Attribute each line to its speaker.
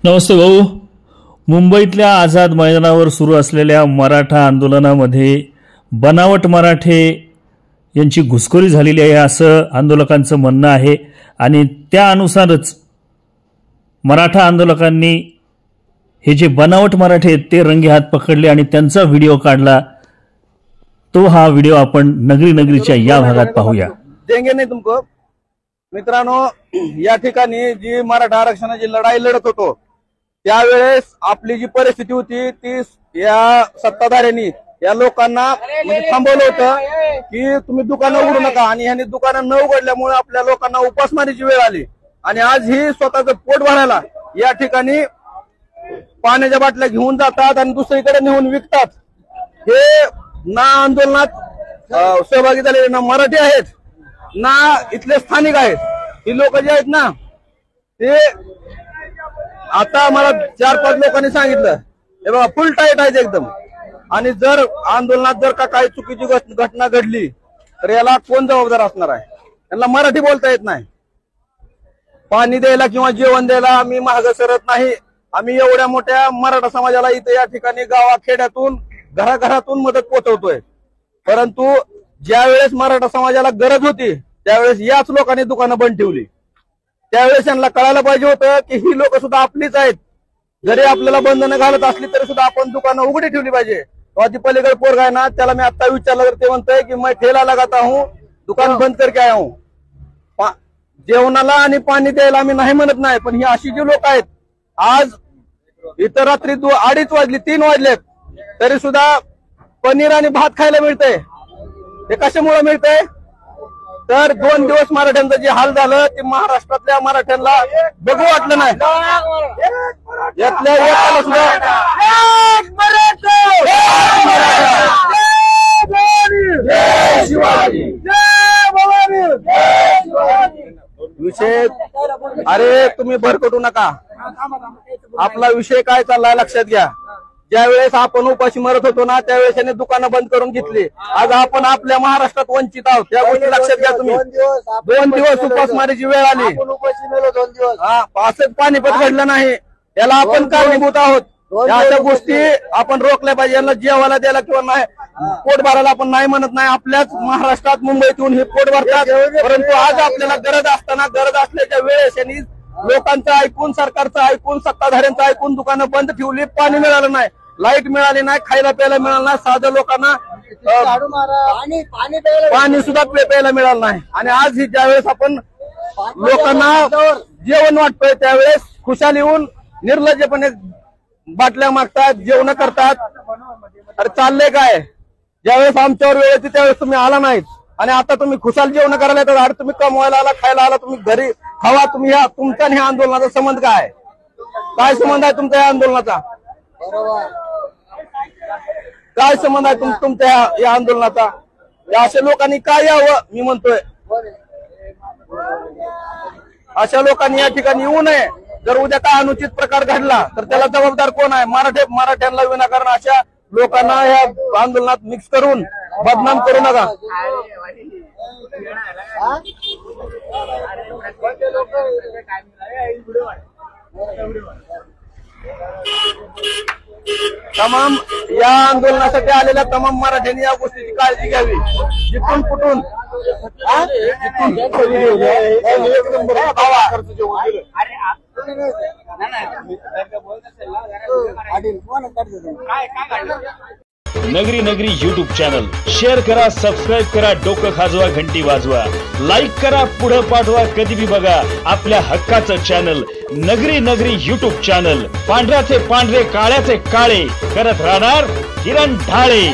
Speaker 1: नमस्ते भाऊ। मुंबईतल्या आझाद मैदानावर सुरू असलेल्या मराठा आंदोलनामध्ये बनावट मराठे यांची घुसखोरी झालेली आहे असं आंदोलकांचं म्हणणं आहे आणि त्या अनुसारच मराठा आंदोलकांनी हे जे बनावट मराठे आहेत ते रंगे हात पकडले आणि त्यांचा व्हिडिओ काढला। तो हा व्हिडिओ आपण नगरी नगरीच्या या भागात पाहूया।
Speaker 2: देंगे नाही तुमको मित्रांनो, या ठिकाणी जी मराठा आरक्षणाची लढाई लढत होतो त्यावेळेस आपली जी परिस्थिती होती ती या सत्ताधाऱ्यांनी या लोकांना म्हणजे थांबवलं होतं की तुम्ही दुकानं उघडू नका, आणि ह्यांनी दुकानं न उघडल्यामुळे आपल्या लोकांना उपासमारीची वेळ आली आणि आज ही स्वतःचं पोट भरायला या ठिकाणी पाण्याच्या बाटल्या घेऊन जातात आणि दुसरीकडे नेऊन विकतात। हे ना आंदोलनात सहभागी झालेले ना मराठी आहेत ना इथले स्थानिक आहेत। ही लोक जे आहेत ना ते आता मला 4-5 लोकांनी सांगितलं हे बघा फुल टाईट आहेत एकदम, आणि जर आंदोलनात जर का काही चुकीची घटना घडली तर याला कोण जबाबदार असणार आहे? त्यांना मराठी बोलता येत नाही। पाणी द्यायला किंवा जेवण द्यायला आम्ही मागे सरत नाही। आम्ही एवढ्या मोठ्या मराठा समाजाला इथे या ठिकाणी गावाखेड्यातून घराघरातून मदत पोहोचवतोय, परंतु ज्या वेळेस मराठा समाजाला गरज होती त्यावेळेस याच लोकांनी दुकानं बंद ठेवली। त्यावेळेस त्यांना कळायला पाहिजे होतं की ही लोक सुद्धा आपलीच आहेत, जरी आपल्याला बंधनं घालत असली तरी सुद्धा आपण दुकानं उघडी ठेवली पाहिजे। ती पलीकडे पोरगा आहे ना त्याला मी आता विचारलं तर ते म्हणतंय की मैं ठेला लगाता हूं, दुकान बंद करके आया हूं। जेवणाला आणि पाणी द्यायला आम्ही नाही म्हणत नाही, पण ही अशी जी लोक आहेत आज इतर रात्री 2:30 वाजली 3 वाजलेत तरी सुद्धा पनीर आणि भात खायला मिळतंय। हे कशामुळे मिळतंय तर 2 दिवस मराठ्यांचं जे हाल झालं ते महाराष्ट्रातल्या मराठ्यांना बघू वाटलं नाही। यातल्या एकाला सुद्धा विषय अरे तुम्ही भरकटू नका, आपला विषय काय चाललाय लक्षात घ्या। ज्यावेळेस आपण उपाशी मरत होतो ना त्यावेळेस यांनी दुकानं बंद करून घेतली। आज आपण आपल्या महाराष्ट्रात वंचित आहोत, त्या गोष्टी लक्षात घ्या तुम्ही। 2 दिवस उपासमारीची वेळ आली, असंच पाणीपत घडलं नाही, याला आपण कारणीभूत आहोत। या गोष्टी आपण रोखल्या पाहिजे। यांना जेवायला द्यायला किंवा नाही पोट भरायला आपण नाही म्हणत नाही, आपल्याच महाराष्ट्रात मुंबईतून हे पोट भरतात, परंतु आज आपल्याला गरज असताना गरज असल्याच्या वेळेस यांनी लोकांचं ऐकून सरकारचं ऐकून सत्ताधाऱ्यांचं ऐकून दुकानं बंद ठेवली। पाणी मिळालं नाही, लाईट मिळाली नाही, खायला प्यायला मिळालं नाही, साधं लोकांना पाणी सुद्धा प्यायला मिळालं नाही। आणि आज ही ज्यावेळेस आपण लोकांना जेवण वाटतोय त्यावेळेस खुशाल येऊन निर्लज्जपणे बाटल्या मागतात, जेवण करतात। अरे चाललंय काय? ज्यावेळेस आमच्यावर वेळ येते त्यावेळेस तुम्ही आला नाहीत आणि आता तुम्ही खुशाल जेवण करायला येतात। अरे तुम्ही कमवायला आला, खायला आला, तुम्ही घरी खावा। तुम्ही तुमचा आणि ह्या आंदोलनाचा संबंध काय? काय संबंध आहे तुमच्या या आंदोलनाचा? काय संबंध आहे तुमच्या या आंदोलनाचा? अशा लोकांनी काय यावं मी म्हणतोय, अशा लोकांनी या ठिकाणी येऊ नये। जर उद्या काय अनुचित प्रकार घडला तर त्याला जबाबदार कोण आहे? मराठ्यांना विनाकारण अशा लोकांना या आंदोलनात मिक्स करून बदनाम करू नका। तमाम या आंदोलनासाठी आलेल्या तमाम मराठ्यांनी या गोष्टीची काळजी घ्यावी। जिथून कुठून
Speaker 1: नगरी नगरी यूट्यूब चॅनल शेअर करा, सबस्क्राईब करा, डोकं खाजवा, घंटी वाजवा, लाईक करा, पुढे पाठवा, कधी भी बघा आपल्या हक्काचं चॅनल नगरी नगरी यूट्यूब चॅनल। पांढऱ्याचे पांढरे, काळ्याचे काळे करत राहणार किरण ढाळे।